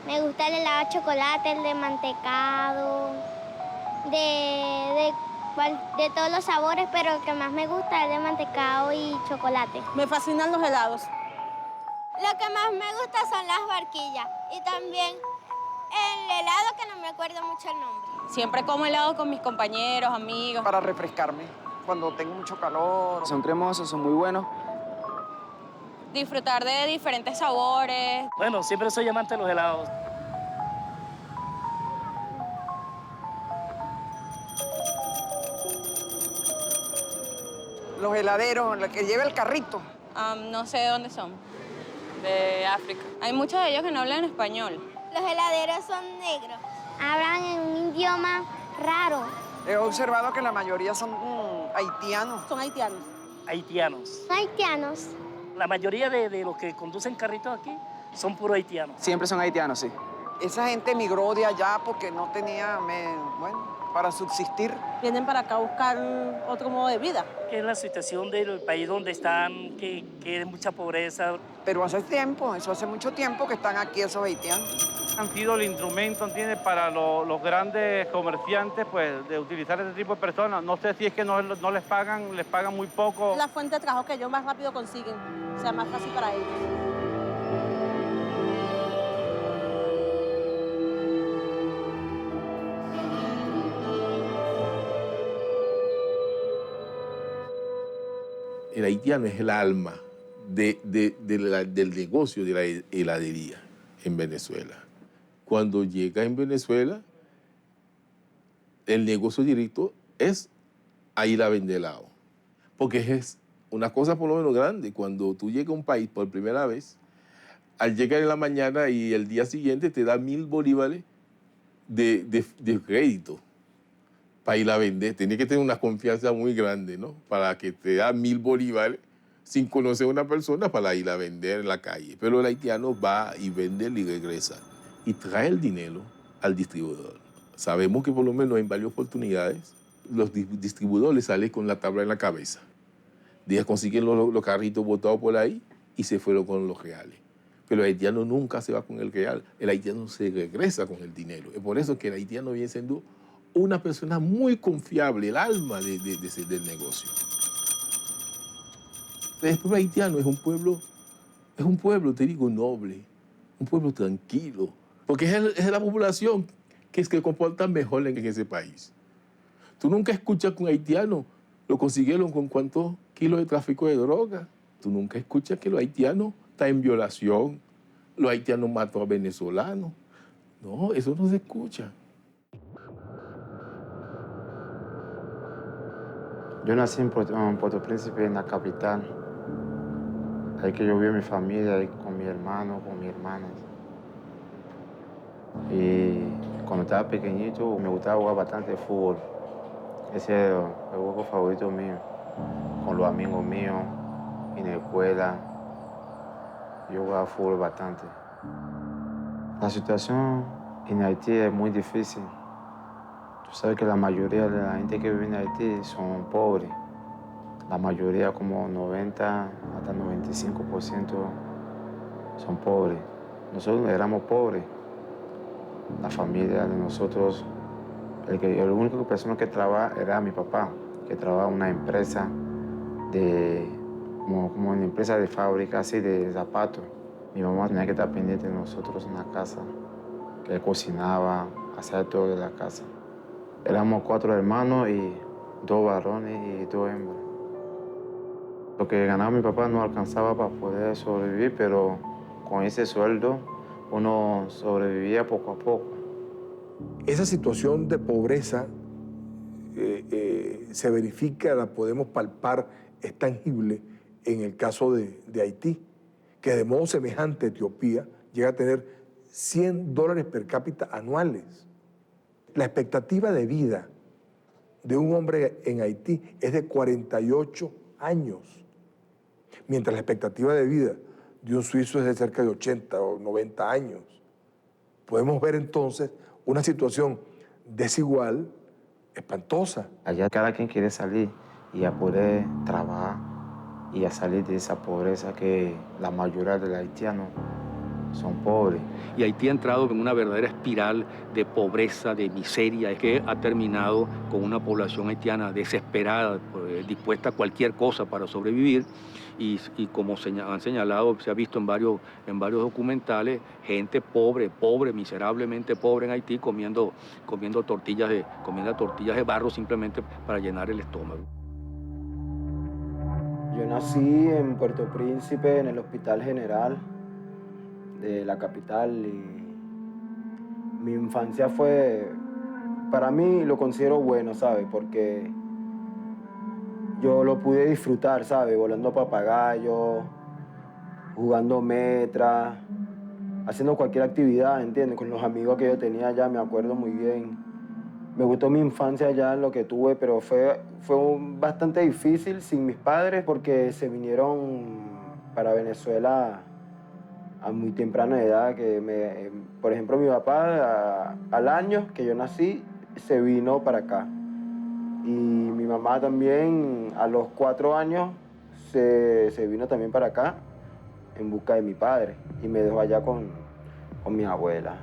Me gusta el helado de chocolate, el de mantecado, de todos los sabores, pero el que más me gusta es el de mantecado y chocolate. Me fascinan los helados. Lo que más me gusta son las barquillas y también el helado que no me acuerdo mucho el nombre. Siempre como helado con mis compañeros, amigos. Para refrescarme cuando tengo mucho calor. Son cremosos, son muy buenos. Disfrutar de diferentes sabores. Bueno, siempre soy amante de los helados. Los heladeros, el que lleva el carrito. No sé de dónde son. De África. Hay muchos de ellos que no hablan español. Los heladeros son negros. Hablan en un idioma raro. He observado que la mayoría son haitianos. Son haitianos. Haitianos. Haitianos. La mayoría de los que conducen carritos aquí son puros haitianos. Siempre son haitianos, sí. Esa gente emigró de allá porque no tenía, para subsistir. Vienen para acá a buscar otro modo de vida. Que es la situación del país donde están, que hay mucha pobreza. Pero hace tiempo, eso hace mucho tiempo que están aquí esos haitianos. Han sido el instrumento, ¿entiendes?, para los grandes comerciantes, pues, de utilizar este tipo de personas. No sé si es que no les pagan muy poco. La fuente de trabajo que ellos más rápido consiguen, sea más fácil para ellos. El haitiano es el alma del negocio de la heladería en Venezuela. Cuando llega en Venezuela, el negocio directo es a ir a vender helado. Porque es una cosa por lo menos grande. Cuando tú llegas a un país por primera vez, al llegar en la mañana y el día siguiente te da 1.000 bolívares de crédito para ir a vender. Tienes que tener una confianza muy grande, ¿no? Para que te da 1.000 bolívares sin conocer a una persona para ir a vender en la calle. Pero el haitiano va y vende y regresa y trae el dinero al distribuidor. Sabemos que por lo menos en varias oportunidades los distribuidores salen con la tabla en la cabeza. Consiguen los carritos botados por ahí y se fueron con los reales. Pero el haitiano nunca se va con el real. El haitiano se regresa con el dinero. Es por eso que el haitiano viene siendo una persona muy confiable, el alma del negocio. El pueblo haitiano es un pueblo, te digo, noble, un pueblo tranquilo, porque es la población que se comporta mejor en ese país. Tú nunca escuchas que un haitiano lo consiguieron con cuántos kilos de tráfico de droga. Tú nunca escuchas que los haitianos están en violación, los haitianos matan a venezolanos. No, eso no se escucha. Yo nací en Puerto Príncipe, en la capital. Ahí que yo vi a mi familia, ahí con mi hermano, con mis hermanas. Y cuando estaba pequeñito me gustaba jugar bastante fútbol. Ese era el juego favorito mío, con los amigos míos, en la escuela. Yo jugaba fútbol bastante. La situación en Haití es muy difícil. Tú sabes que la mayoría de la gente que vive en Haití son pobres. La mayoría, como 90 hasta 95%, son pobres. Nosotros éramos pobres. La familia de nosotros, la única persona que trabaja era mi papá, que trabaja en una empresa como una empresa de fábrica así de zapatos. Mi mamá tenía que estar pendiente de nosotros en la casa, que cocinaba, hacía todo de la casa. Éramos 4 hermanos y 2 varones y 2 hembras. Lo que ganaba mi papá no alcanzaba para poder sobrevivir, pero con ese sueldo uno sobrevivía poco a poco. Esa situación de pobreza se verifica, la podemos palpar, es tangible en el caso de Haití, que de modo semejante Etiopía llega a tener $100 per cápita anuales. La expectativa de vida de un hombre en Haití es de 48 años, mientras la expectativa de vida de un suizo es de cerca de 80 o 90 años. Podemos ver entonces una situación desigual, espantosa. Allá cada quien quiere salir y a poder trabajar y a salir de esa pobreza que la mayoría de los haitianos son pobres. Y Haití ha entrado en una verdadera espiral de pobreza, de miseria, que ha terminado con una población haitiana desesperada, dispuesta a cualquier cosa para sobrevivir. Y como han señalado, se ha visto en varios documentales, gente pobre, miserablemente pobre en Haití, comiendo tortillas de barro simplemente para llenar el estómago. Yo nací en Puerto Príncipe, en el Hospital General de la capital, y mi infancia fue, para mí lo considero bueno, ¿sabes? Porque yo lo pude disfrutar, ¿sabes? Volando papagayo, jugando metra, haciendo cualquier actividad, ¿entiendes? Con los amigos que yo tenía allá, me acuerdo muy bien. Me gustó mi infancia allá en lo que tuve, pero fue bastante difícil sin mis padres porque se vinieron para Venezuela a muy temprana edad. Por ejemplo, mi papá al año que yo nací se vino para acá. Y mi mamá también a los 4 años se vino también para acá en busca de mi padre y me dejó allá con mi abuela.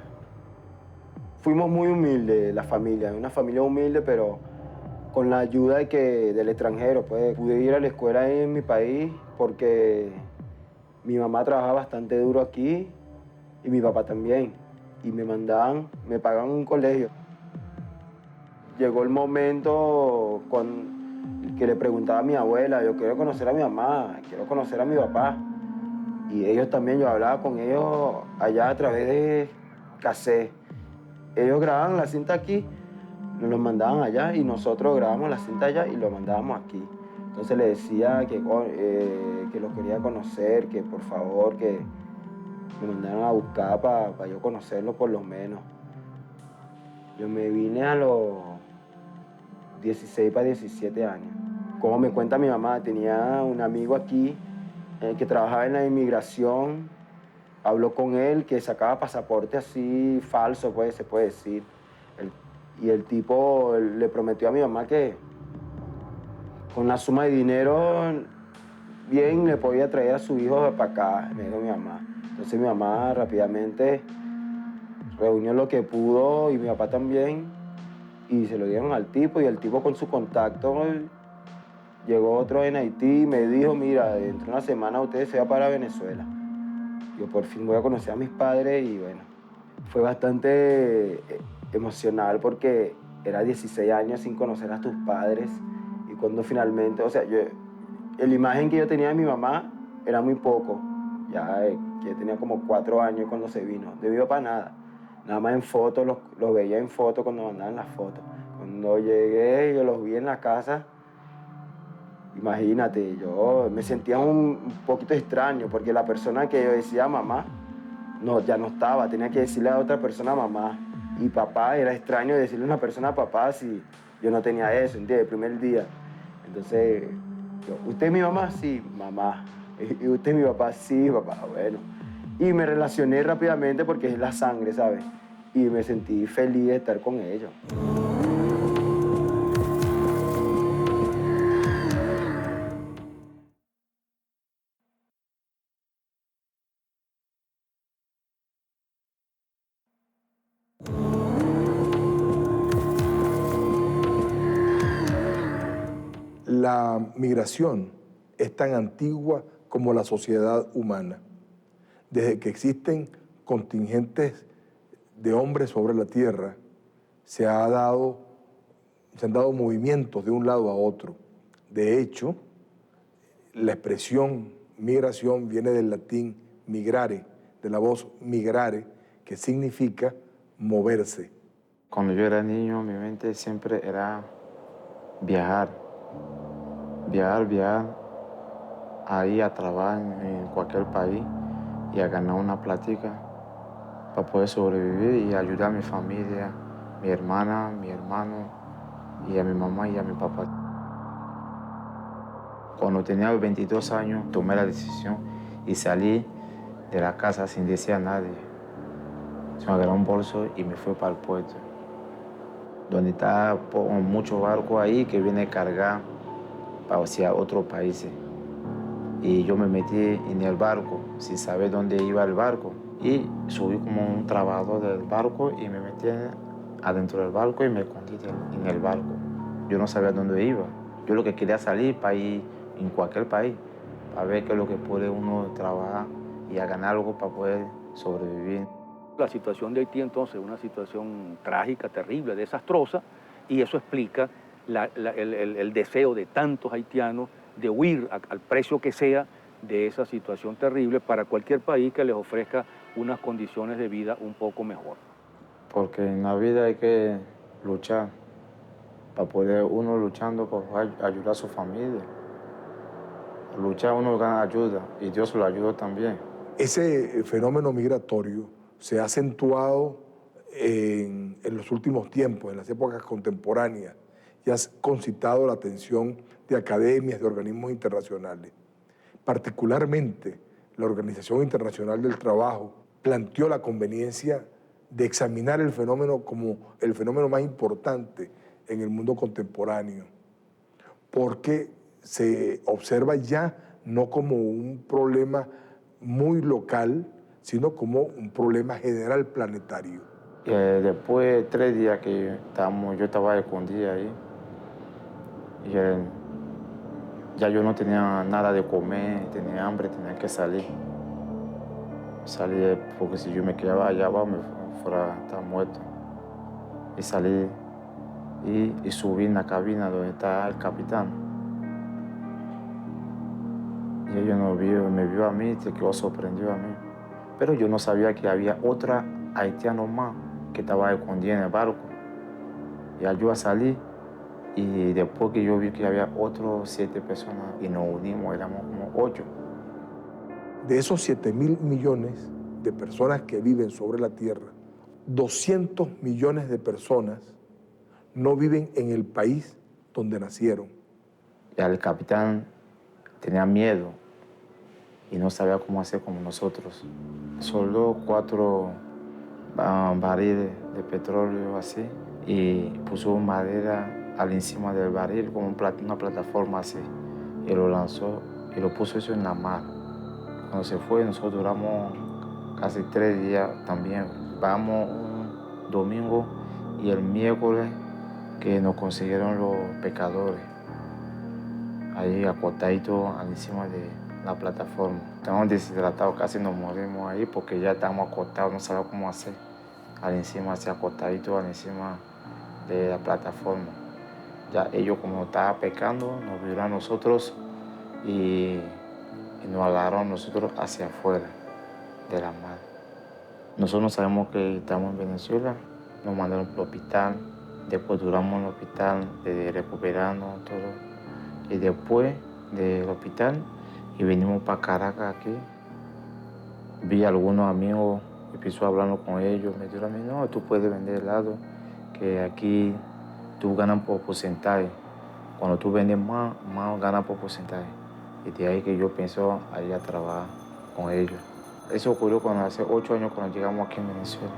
Fuimos muy humildes, la familia, una familia humilde, pero con la ayuda del extranjero. Pues pude ir a la escuela ahí en mi país porque mi mamá trabajaba bastante duro aquí y mi papá también. Y me pagaban un colegio. Llegó el momento que le preguntaba a mi abuela, yo quiero conocer a mi mamá, quiero conocer a mi papá. Y ellos también, yo hablaba con ellos allá a través de cassette. Ellos grababan la cinta aquí, nos lo mandaban allá y nosotros grabamos la cinta allá y lo mandábamos aquí. Entonces le decía que los quería conocer, que por favor que me mandaran a buscar para yo conocerlo por lo menos. Yo me vine a los 16 para 17 años. Como me cuenta mi mamá, tenía un amigo aquí que trabajaba en la inmigración. Habló con él que sacaba pasaporte así falso, pues, se puede decir. Y el tipo le prometió a mi mamá que con la suma de dinero bien le podía traer a su hijo para acá, me dijo mi mamá. Entonces mi mamá rápidamente reunió lo que pudo y mi papá también y se lo dieron al tipo y el tipo con su contacto llegó otro en Haití y me dijo, mira, dentro de una semana usted se va para Venezuela. Yo por fin voy a conocer a mis padres y bueno, fue bastante emocional porque era 16 años sin conocer a tus padres y cuando finalmente, o sea, la imagen que yo tenía de mi mamá era muy poco, ya que tenía como 4 años cuando se vino, de mi papá nada más en fotos, los veía en fotos cuando mandaban las fotos. Cuando llegué, yo los vi en la casa. Imagínate, yo me sentía un poquito extraño porque la persona que yo decía mamá, ya no estaba, tenía que decirle a otra persona mamá. Y papá, era extraño decirle a una persona papá si yo no tenía eso, ¿entiendes? El primer día. Entonces, ¿usted es mi mamá? Sí, mamá. ¿Y usted es mi papá? Sí, papá, bueno. Y me relacioné rápidamente porque es la sangre, ¿sabes? Y me sentí feliz de estar con ellos. La migración es tan antigua como la sociedad humana. Desde que existen contingentes de hombres sobre la tierra, se han dado movimientos de un lado a otro. De hecho, la expresión migración viene del latín migrare, de la voz migrare, que significa moverse. Cuando yo era niño, mi mente siempre era viajar, ahí a trabajar en cualquier país y a ganar una plática para poder sobrevivir y ayudar a mi familia, mi hermana, mi hermano, y a mi mamá y a mi papá. Cuando tenía 22 años, tomé la decisión y salí de la casa sin decir a nadie. Se me agarró un bolso y me fui para el puerto, donde está muchos barcos ahí que vienen a cargar hacia otros países. Y yo me metí en el barco sin saber dónde iba el barco. Y subí como un trabajador del barco y me metí adentro del barco y me escondí en el barco. Yo no sabía dónde iba. Yo lo que quería salir para ir en cualquier país, para ver qué es lo que puede uno trabajar y a ganar algo para poder sobrevivir. La situación de Haití entonces es una situación trágica, terrible, desastrosa, y eso explica el deseo de tantos haitianos de huir al precio que sea de esa situación terrible para cualquier país que les ofrezca unas condiciones de vida un poco mejor. Porque en la vida hay que luchar, para poder uno luchando por ayudar a su familia. Luchar uno gana ayuda y Dios lo ayuda también. Ese fenómeno migratorio se ha acentuado en los últimos tiempos, en las épocas contemporáneas, y ha concitado la atención de academias, de organismos internacionales. Particularmente, la Organización Internacional del Trabajo planteó la conveniencia de examinar el fenómeno como el fenómeno más importante en el mundo contemporáneo, porque se observa ya no como un problema muy local, sino como un problema general planetario. Después de 3 días que yo estaba escondida ahí, y ya yo no tenía nada de comer, tenía hambre, tenía que salir. Salí porque si yo me quedaba allá abajo me fuera a estar muerto. Y salí y subí en la cabina donde está el capitán. Y ellos me vio a mí, se quedó sorprendido a mí. Pero yo no sabía que había otra haitiano más que estaba escondida en el barco. Y yo a salir y después que yo vi que había otros 7 personas y nos unimos, éramos como 8. De esos 7.000 millones de personas que viven sobre la Tierra, 200 millones de personas no viven en el país donde nacieron. Y el capitán tenía miedo y no sabía cómo hacer como nosotros. Soldó 4 barriles de petróleo así y puso madera al encima del barril como una plataforma así y lo lanzó y lo puso eso en la mar. Cuando se fue, nosotros duramos casi 3 días también. Vamos un domingo y el miércoles que nos consiguieron los pescadores ahí acostaditos encima de la plataforma. Estábamos deshidratados, casi nos morimos ahí porque ya estábamos acostados, no sabíamos cómo hacer. Al encima, así acostaditos al encima de la plataforma. Ya ellos, como estaban pescando, nos vieron a nosotros y nos agarraron nosotros hacia afuera de la mar. Nosotros no sabemos que estamos en Venezuela, nos mandaron al hospital, después duramos en el hospital recuperando todo. Y después del hospital y venimos para Caracas aquí, vi a algunos amigos, empezó hablando con ellos, me dijeron a mí, no, tú puedes vender helado, que aquí tú ganas por porcentaje. Cuando tú vendes más ganas por porcentaje. Y de ahí que yo pienso ir a trabajar con ellos. Eso ocurrió cuando hace 8 años cuando llegamos aquí en Venezuela.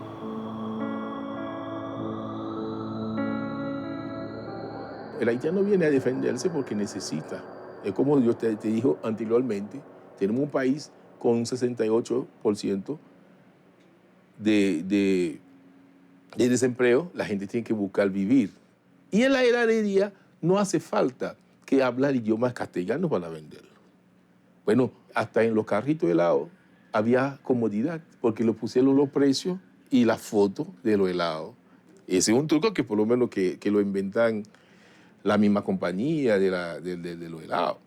El haitiano viene a defenderse porque necesita. Es como yo te dijo anteriormente, tenemos un país con un 68% de desempleo, la gente tiene que buscar vivir. Y en la heladería no hace falta que hablar idiomas castellanos para venderlo. Bueno, hasta en los carritos de helado había comodidad, porque le pusieron los precios y las fotos de los helados. Ese es un truco que por lo menos que lo inventan la misma compañía de los helados.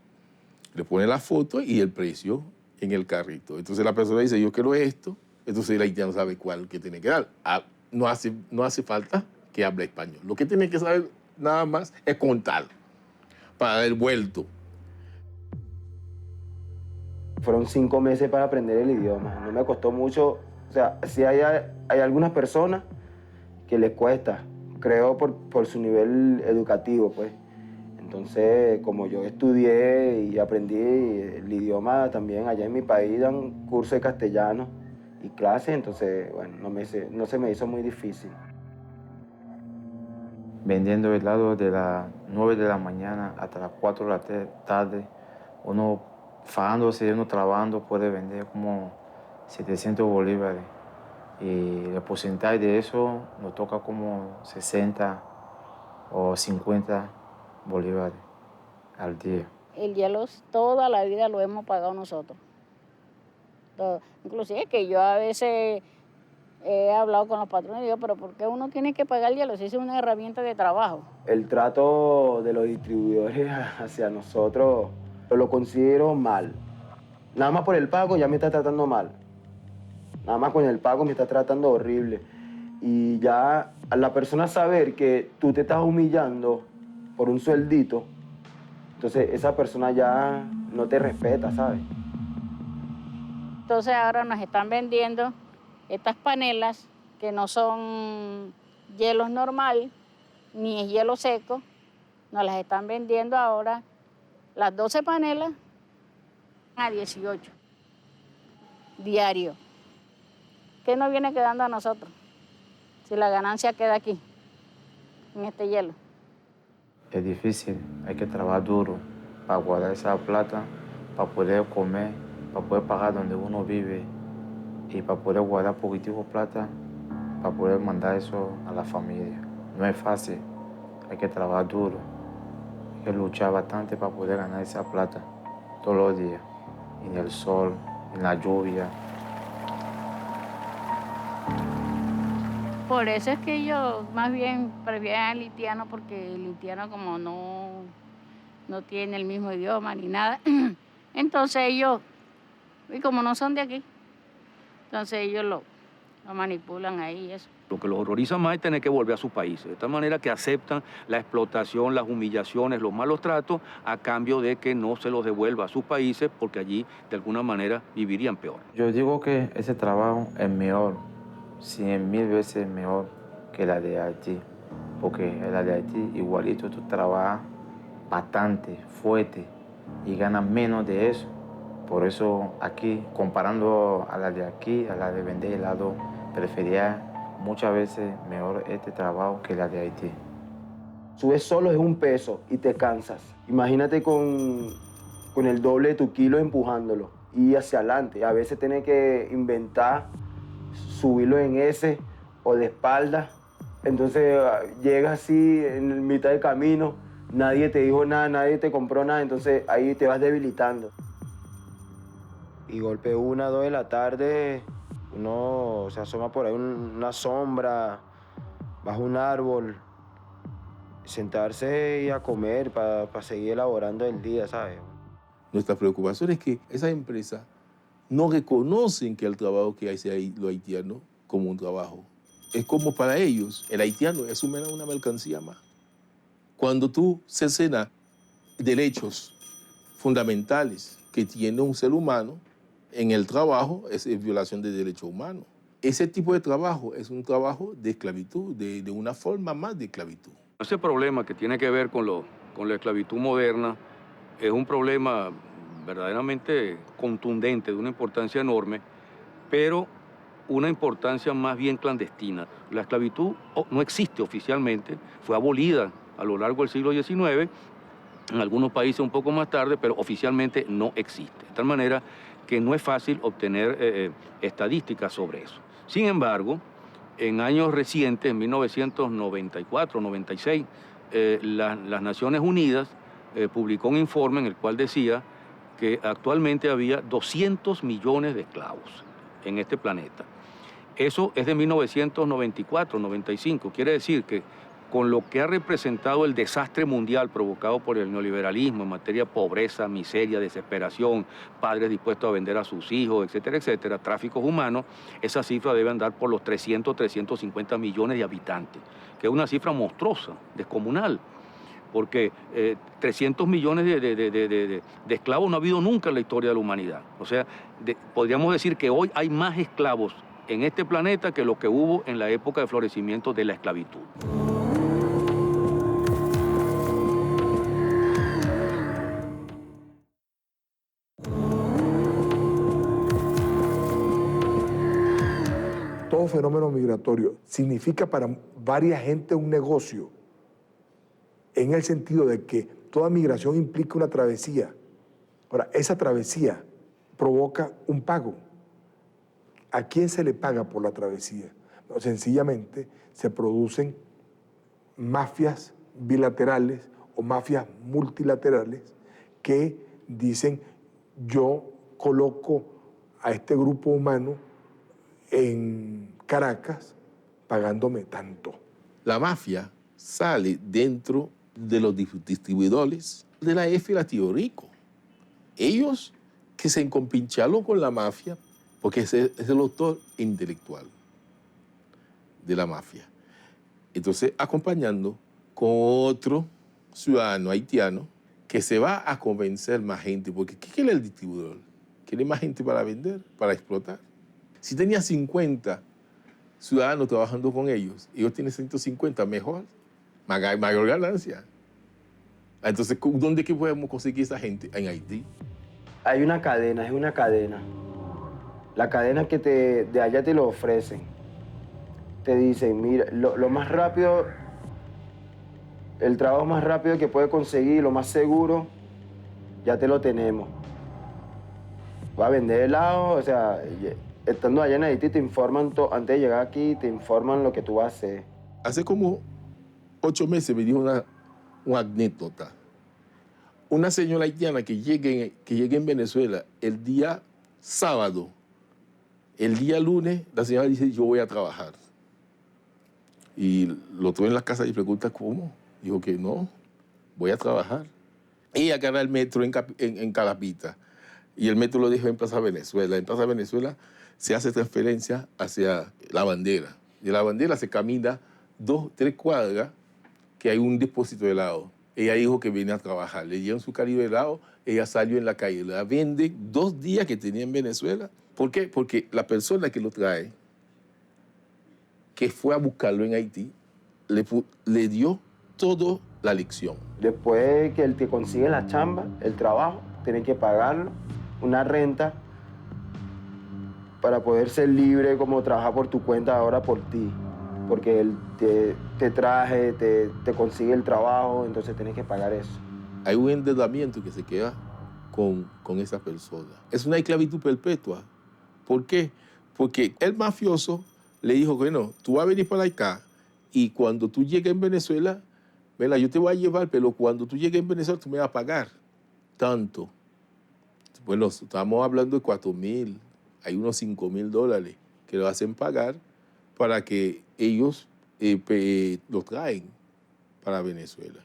Le ponen la foto y el precio en el carrito. Entonces la persona dice, yo quiero esto, entonces el haitiano sabe cuál que tiene que dar. No hace falta que hable español. Lo que tiene que saber nada más es contar. para dar el vuelto. Fueron 5 meses para aprender el idioma. No me costó mucho. O sea, sí hay algunas personas que les cuesta, creo por su nivel educativo, pues. Entonces, como yo estudié y aprendí el idioma también allá en mi país, dan curso de castellano y clases, entonces, bueno, no se me hizo muy difícil. Vendiendo helado de las 9 de la mañana hasta las 4 de la tarde, uno fajándose, uno trabajando, puede vender como 700 bolívares. Y el porcentaje de eso nos toca como 60 o 50 bolívares al día. El hielo toda la vida lo hemos pagado nosotros. Todo. Inclusive que yo a veces he hablado con los patrones y digo, pero ¿por qué uno tiene que pagar el hielo si es una herramienta de trabajo? El trato de los distribuidores hacia nosotros lo considero mal. Nada más por el pago ya me está tratando mal. Nada más con el pago me está tratando horrible. Y ya a la persona saber que tú te estás humillando por un sueldito, entonces esa persona ya no te respeta, ¿sabes? Entonces ahora nos están vendiendo estas panelas que no son hielos normal, ni es hielo seco. Nos las están vendiendo ahora, las 12 panelas a 18 diario. ¿Qué nos viene quedando a nosotros si la ganancia queda aquí, en este hielo? Es difícil, hay que trabajar duro para guardar esa plata, para poder comer, para poder pagar donde uno vive y para poder guardar poquitico plata, para poder mandar eso a la familia. No es fácil, hay que trabajar duro, hay que luchar bastante para poder ganar esa plata todos los días, en el sol, en la lluvia. Por eso es que yo más bien prefiero al haitiano, porque el haitiano como no tiene el mismo idioma ni nada, entonces ellos, y como no son de aquí, entonces ellos lo manipulan ahí y eso. Lo que los horroriza más es tener que volver a sus países, de tal manera que aceptan la explotación, las humillaciones, los malos tratos, a cambio de que no se los devuelva a sus países, porque allí de alguna manera vivirían peor. Yo digo que ese trabajo es mejor, 100.000 veces mejor que la de Haití, porque la de Haití igualito tú trabajas bastante, fuerte y ganas menos de eso. Por eso aquí, comparando a la de aquí, a la de vender helado, prefería muchas veces mejor este trabajo que la de Haití. Subes solo es un peso y te cansas. Imagínate con el doble de tu kilo empujándolo y hacia adelante. A veces tienes que inventar subirlo en ese o de espalda. Entonces llegas así en mitad del camino, nadie te dijo nada, nadie te compró nada, entonces ahí te vas debilitando. Y golpe 1, 2 de la tarde, uno se asoma por ahí una sombra, bajo un árbol, sentarse y a comer para seguir elaborando el día, ¿sabes? Nuestra preocupación es que esas empresas no reconocen que el trabajo que hace los haitianos como un trabajo. Es como para ellos, el haitiano es una mercancía más. Cuando tú cercenas derechos fundamentales que tiene un ser humano, en el trabajo es violación de derechos humanos. Ese tipo de trabajo es un trabajo de esclavitud, de una forma más de esclavitud. Ese problema que tiene que ver con la esclavitud moderna es un problema verdaderamente contundente, de una importancia enorme, pero una importancia más bien clandestina. La esclavitud no existe oficialmente, fue abolida a lo largo del siglo XIX, en algunos países un poco más tarde, pero oficialmente no existe. De tal manera que no es fácil obtener estadísticas sobre eso. Sin embargo, en años recientes, en 1994, 96, las Naciones Unidas publicó un informe en el cual decía que actualmente había 200 millones de esclavos en este planeta. Eso es de 1994, 95. Quiere decir que con lo que ha representado el desastre mundial provocado por el neoliberalismo en materia de pobreza, miseria, desesperación, padres dispuestos a vender a sus hijos, etcétera, etcétera, tráficos humanos, esa cifra debe andar por los 300, 350 millones de habitantes, que es una cifra monstruosa, descomunal. porque 300 millones de esclavos no ha habido nunca en la historia de la humanidad. O sea, podríamos decir que hoy hay más esclavos en este planeta que lo que hubo en la época de florecimiento de la esclavitud. Todo fenómeno migratorio significa para varias gente un negocio, en el sentido de que toda migración implica una travesía. Ahora, esa travesía provoca un pago. ¿A quién se le paga por la travesía? No, sencillamente se producen mafias bilaterales o mafias multilaterales que dicen: yo coloco a este grupo humano en Caracas pagándome tanto. La mafia sale dentro de los distribuidores de la F y la Tío Rico. Ellos que se encompincharon con la mafia, porque ese es el autor intelectual de la mafia. Entonces, acompañando con otro ciudadano haitiano que se va a convencer más gente, porque ¿qué quiere el distribuidor? Quiere más gente para vender, para explotar. Si tenía 50 ciudadanos trabajando con ellos, ellos tienen 150, mejor, mayor ganancia. Entonces, ¿dónde que podemos conseguir esa gente? En Haití. Hay una cadena, es una cadena. La cadena que de allá te lo ofrecen. Te dicen: mira, lo más rápido, el trabajo más rápido que puedes conseguir, lo más seguro, ya te lo tenemos. Va a vender helado, o sea, estando allá en Haití te informan, antes de llegar aquí, te informan lo que tú vas a hacer. Hace como 8 meses me dijo una anécdota. Una señora haitiana que llegue en Venezuela el día sábado, el día lunes, la señora dice: yo voy a trabajar. Y lo tuve en la casa y pregunta: ¿cómo? Dijo que no, voy a trabajar. Ella agarra el metro en Calapita y el metro lo dejó en Plaza Venezuela. En Plaza Venezuela se hace transferencia hacia La Bandera. De La Bandera se camina 2, 3 cuadras que hay un depósito de helado. Ella dijo que venía a trabajar, le dieron su caribe de helado, ella salió en la calle, la vende 2 días que tenía en Venezuela. ¿Por qué? Porque la persona que lo trae, que fue a buscarlo en Haití, le dio toda la lección. Después que él te consigue la chamba, el trabajo, tienes que pagarlo, una renta, para poder ser libre, como trabajar por tu cuenta ahora por ti. Porque él te traje, te consigue el trabajo, entonces tienes que pagar eso. Hay un endeudamiento que se queda con esa persona. Es una esclavitud perpetua. ¿Por qué? Porque el mafioso le dijo: bueno, tú vas a venir para acá y cuando tú llegues en Venezuela, venga, yo te voy a llevar, pero cuando tú llegues en Venezuela tú me vas a pagar tanto. Bueno, estamos hablando de 4.000, hay unos $5.000 que lo hacen pagar para que ellos lo traen para Venezuela.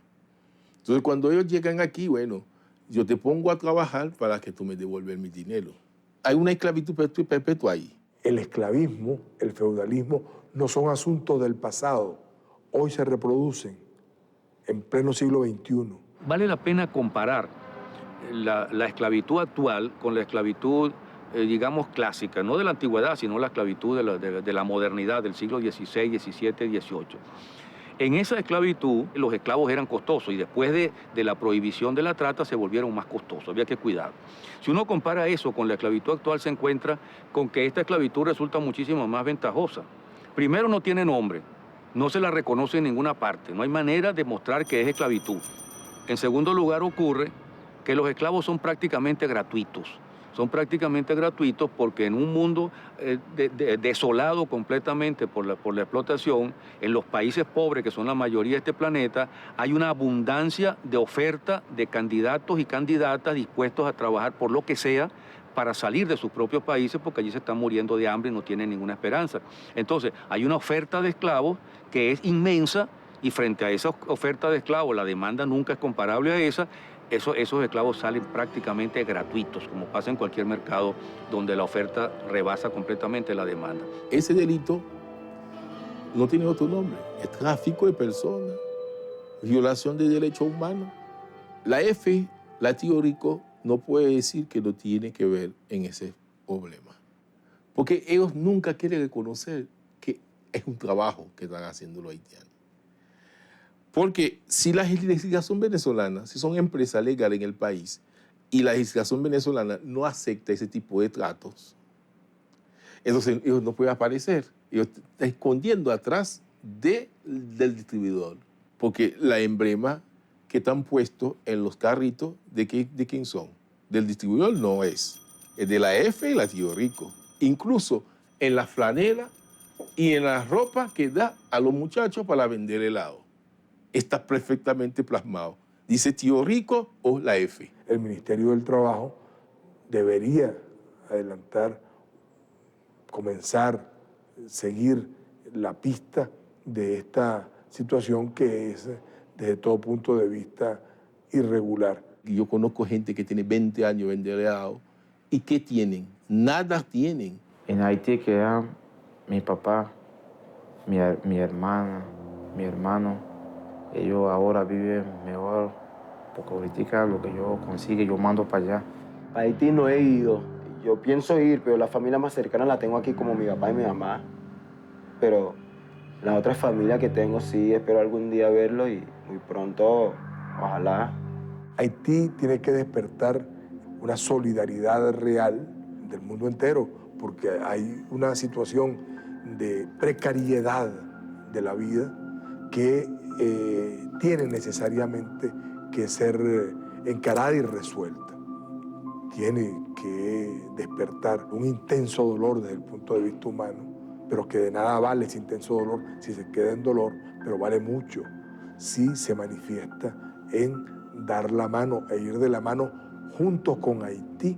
Entonces, cuando ellos llegan aquí, bueno, yo te pongo a trabajar para que tú me devuelvas mi dinero. Hay una esclavitud perpetua ahí. El esclavismo, el feudalismo, no son asuntos del pasado. Hoy se reproducen en pleno siglo XXI. Vale la pena comparar la esclavitud actual con la esclavitud, digamos, clásica, no de la antigüedad, sino la esclavitud de la modernidad del siglo XVI, XVII, XVIII. En esa esclavitud, los esclavos eran costosos y después de la prohibición de la trata se volvieron más costosos, había que cuidar. Si uno compara eso con la esclavitud actual, se encuentra con que esta esclavitud resulta muchísimo más ventajosa. Primero, no tiene nombre, no se la reconoce en ninguna parte, no hay manera de mostrar que es esclavitud. En segundo lugar, ocurre que los esclavos son prácticamente gratuitos. Son prácticamente gratuitos porque en un mundo desolado completamente por la explotación, en los países pobres, que son la mayoría de este planeta, hay una abundancia de oferta de candidatos y candidatas dispuestos a trabajar por lo que sea para salir de sus propios países, porque allí se están muriendo de hambre y no tienen ninguna esperanza. Entonces, hay una oferta de esclavos que es inmensa y frente a esa oferta de esclavos, la demanda nunca es comparable a esa. Esos esclavos salen prácticamente gratuitos, como pasa en cualquier mercado donde la oferta rebasa completamente la demanda. Ese delito no tiene otro nombre, es tráfico de personas. violación de derechos humanos. La F, la Tío Rico, no puede decir que no tiene que ver en ese problema. Porque ellos nunca quieren reconocer que es un trabajo que están haciendo los haitianos. Porque si la legislación venezolana, si son empresas legales en el país y la legislación venezolana no acepta ese tipo de tratos, entonces ellos no pueden aparecer. Ellos están escondiendo atrás del distribuidor. Porque la emblema que están puestos en los carritos, ¿de quién son? Del distribuidor no es. Es de la F y la Tío Rico. Incluso en la franela y en la ropa que da a los muchachos para vender helado. Está perfectamente plasmado. Dice Tío Rico o la F. El Ministerio del Trabajo debería adelantar, comenzar, seguir la pista de esta situación que es, desde todo punto de vista, irregular. Yo conozco gente que tiene 20 años vendiendo helado. ¿Y qué tienen? Nada tienen. En Haití quedan mi papá, mi hermana, mi hermano. Ellos ahora viven mejor, porque ahorita lo que yo consigue, yo mando para allá. A Haití no he ido. Yo pienso ir, pero la familia más cercana la tengo aquí, como mi papá y mi mamá. Pero la otra familia que tengo sí, espero algún día verlo y muy pronto, ojalá. Haití tiene que despertar una solidaridad real del mundo entero, porque hay una situación de precariedad de la vida que tiene necesariamente que ser encarada y resuelta. Tiene que despertar un intenso dolor desde el punto de vista humano, pero que de nada vale ese intenso dolor si se queda en dolor, pero vale mucho si se manifiesta en dar la mano e ir de la mano juntos con Haití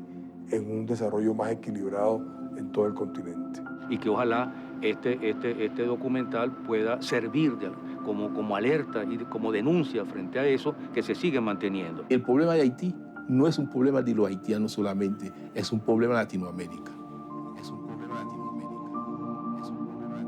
en un desarrollo más equilibrado en todo el continente. Y que ojalá este documental pueda servir como alerta y como denuncia frente a eso que se sigue manteniendo. El problema de Haití no es un problema de los haitianos solamente, es un problema de Latinoamérica. Es un problema de Latinoamérica. Es un problema de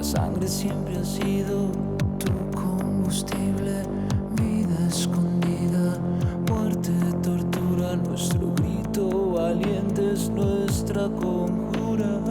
Sangre siempre ha sido tu combustible, vida escondida, muerte, tortura, nuestro grito valiente es nuestra conjura.